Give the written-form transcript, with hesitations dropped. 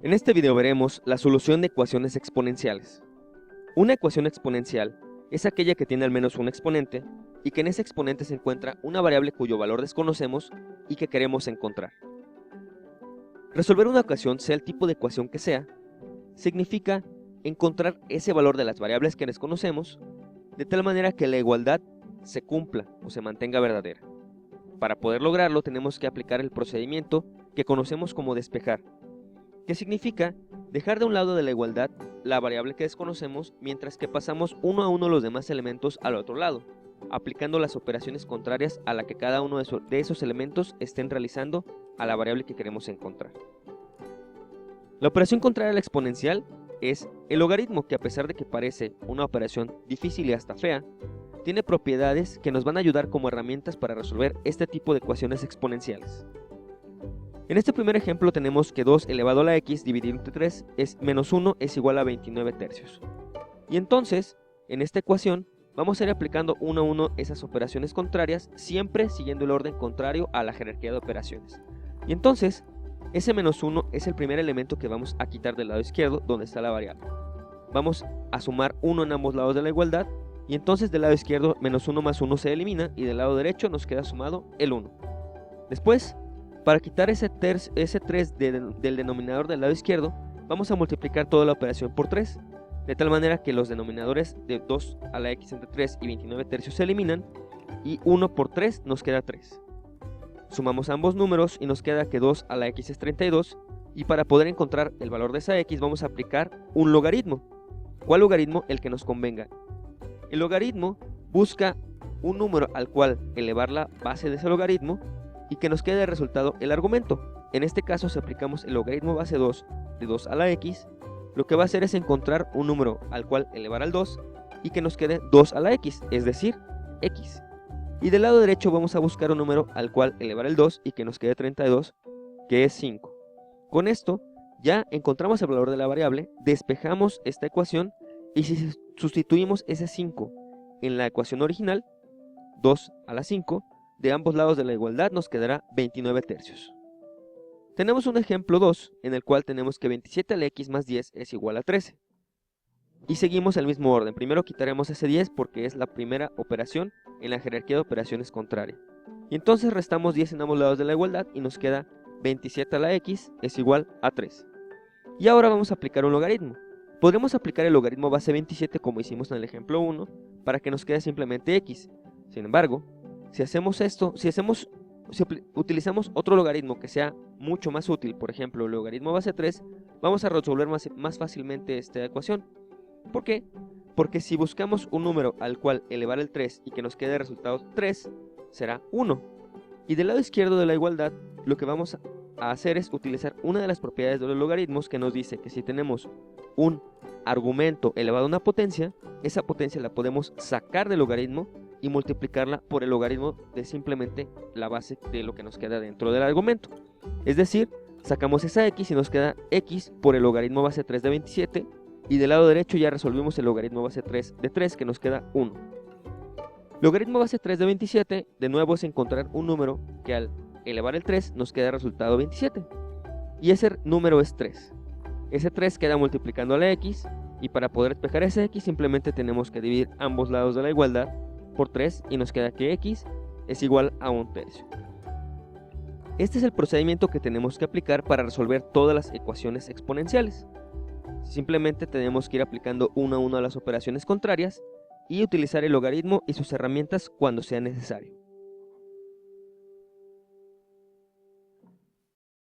En este video veremos la solución de ecuaciones exponenciales. Una ecuación exponencial es aquella que tiene al menos un exponente y que en ese exponente se encuentra una variable cuyo valor desconocemos y que queremos encontrar. Resolver una ecuación, sea el tipo de ecuación que sea, significa encontrar ese valor de las variables que desconocemos de tal manera que la igualdad se cumpla o se mantenga verdadera. Para poder lograrlo tenemos que aplicar el procedimiento que conocemos como despejar, que significa dejar de un lado de la igualdad la variable que desconocemos mientras que pasamos uno a uno los demás elementos al otro lado, aplicando las operaciones contrarias a la que cada uno de esos elementos estén realizando a la variable que queremos encontrar. La operación contraria a la exponencial es el logaritmo, que a pesar de que parece una operación difícil y hasta fea, tiene propiedades que nos van a ayudar como herramientas para resolver este tipo de ecuaciones exponenciales. En este primer ejemplo tenemos que 2 elevado a la x dividido entre 3 es menos 1 es igual a 29 tercios. Y entonces, en esta ecuación, vamos a ir aplicando uno a uno esas operaciones contrarias, siempre siguiendo el orden contrario a la jerarquía de operaciones. Y entonces, ese menos 1 es el primer elemento que vamos a quitar del lado izquierdo, donde está la variable. Vamos a sumar 1 en ambos lados de la igualdad, y entonces del lado izquierdo menos 1 más 1 se elimina, y del lado derecho nos queda sumado el 1. Después, para quitar ese 3 del denominador del lado izquierdo, vamos a multiplicar toda la operación por 3, de tal manera que los denominadores de 2 a la x entre 3 y 29 tercios se eliminan, y 1 por 3 nos queda 3. Sumamos ambos números y nos queda que 2 a la x es 32, y para poder encontrar el valor de esa x vamos a aplicar un logaritmo. ¿Cuál logaritmo? El que nos convenga. El logaritmo busca un número al cual elevar la base de ese logaritmo y que nos quede de resultado el argumento. En este caso, si aplicamos el logaritmo base 2 de 2 a la x, lo que va a hacer es encontrar un número al cual elevar al 2 y que nos quede 2 a la x, es decir, x. Y del lado derecho vamos a buscar un número al cual elevar el 2 y que nos quede 32, que es 5. Con esto ya encontramos el valor de la variable, despejamos esta ecuación y si sustituimos ese 5 en la ecuación original, 2 a la 5, de ambos lados de la igualdad nos quedará 29 tercios. Tenemos un ejemplo 2 en el cual tenemos que 27 a la x más 10 es igual a 13. Y seguimos el mismo orden. Primero quitaremos ese 10 porque es la primera operación en la jerarquía de operaciones contraria. Y entonces restamos 10 en ambos lados de la igualdad y nos queda 27 a la x es igual a 3. Y ahora vamos a aplicar un logaritmo. Podremos aplicar el logaritmo base 27 como hicimos en el ejemplo 1 para que nos quede simplemente x. Sin embargo, si utilizamos otro logaritmo que sea mucho más útil, por ejemplo el logaritmo base 3, vamos a resolver más fácilmente esta ecuación. ¿Por qué? Porque si buscamos un número al cual elevar el 3 y que nos quede de resultado 3, será 1. Y del lado izquierdo de la igualdad, lo que vamos a hacer es utilizar una de las propiedades de los logaritmos que nos dice que si tenemos un argumento elevado a una potencia, esa potencia la podemos sacar del logaritmo y multiplicarla por el logaritmo de simplemente la base de lo que nos queda dentro del argumento. Es decir, sacamos esa x y nos queda x por el logaritmo base 3 de 27, y del lado derecho ya resolvimos el logaritmo base 3 de 3, que nos queda 1. Logaritmo base 3 de 27, de nuevo es encontrar un número que al elevar el 3 nos queda resultado 27. Y ese número es 3. Ese 3 queda multiplicando a la x, y para poder despejar ese x simplemente tenemos que dividir ambos lados de la igualdad por 3 y nos queda que x es igual a 1 tercio. Este es el procedimiento que tenemos que aplicar para resolver todas las ecuaciones exponenciales. Simplemente tenemos que ir aplicando uno a uno a las operaciones contrarias y utilizar el logaritmo y sus herramientas cuando sea necesario.